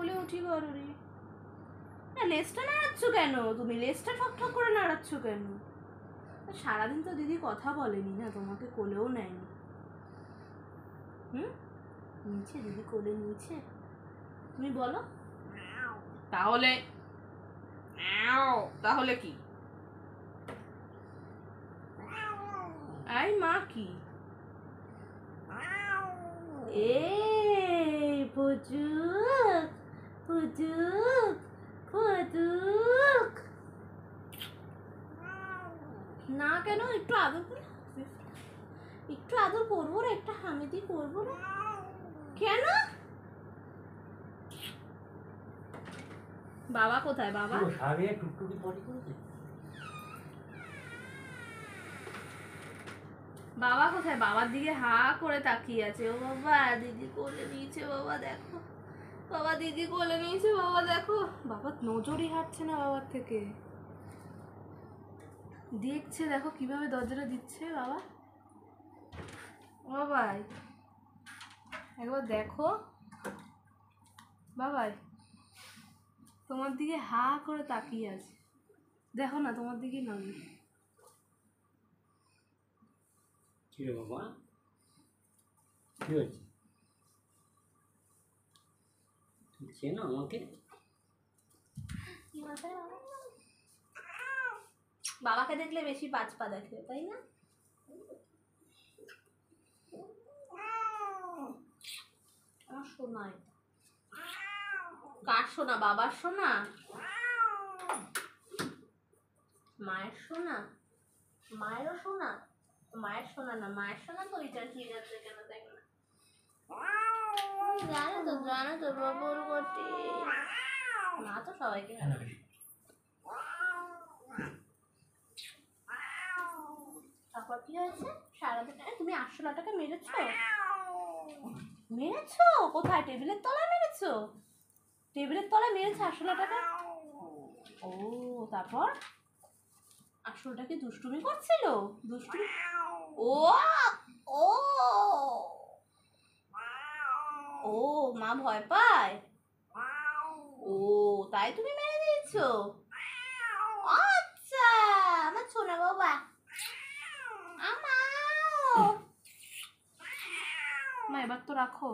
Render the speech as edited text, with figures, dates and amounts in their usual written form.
বলে উঠি বড়রে। না লেজটা নাড়াচ্ছ কেন তুমি? লেজটা ঠকঠক করে নাড়াচ্ছ কেন? সারাদিন তো দিদি কথা বলেনি না, তোমাকে কোলেও নেয়নি। নিচে দিদি কোলে নিয়েছে? তুমি বলো তাহলে। তাহলে কি? আই মা কি? এই পুচুক পুচুক পুচুক। না কেন? একটু আদর করে, একটু আদর করবো না? একটা হামিদি করবো না? কেন? বাবা কোথায়? বাবা বাবা কোথায়? বাবার দিকে হা করে তাকিয়ে আছে। ও বাবা, দিদি কোলে নিয়েছে বাবা, দেখো বাবা, দিদি কোলে নিয়েছে বাবা, দেখো। বাবা নজরই হাঁটছে না বাবার থেকে, দেখছে দেখো কিভাবে দরজাটা দিচ্ছে বাবা। বাবাই একবার দেখো, বাবাই তোমার দিকে হা করে তাকিয়ে আছে, দেখো না তোমার দিকে নজর। কি রে বাবা, কি হয়েছে? তুমি চেনো আমাকে? বাবাকে দেখলে বেশি বাজপা দেখে, তাই না? আমার সোনা, কার সোনা? বাবার সোনা? মায়ের সোনা? মায়েরও সোনা? মায়ের সোনা না, মায়ের সোনা তো রিটার্ন হয়ে যাচ্ছে কেন, তাই না? জানো তো বাবুর গতি মা তো সবাইকে তারপর কি হয়েছে? সারাদিন তুমি 800 টাকা মেরেছো? মেরেছো কোথায়? টেবিলের তলায় মেরেছো? টেবিলের তলায় মেরেছে 800 টাকা? ও তারপর 800 টাকা দুষ্টুমি করছিল? দুষ্টুমি? ও ও ও মা ভয় পায়? ও তাই তুমি মেরে দিয়েছো? আচ্ছা আমার সোনা বাবা। মা এবার তো রাখো।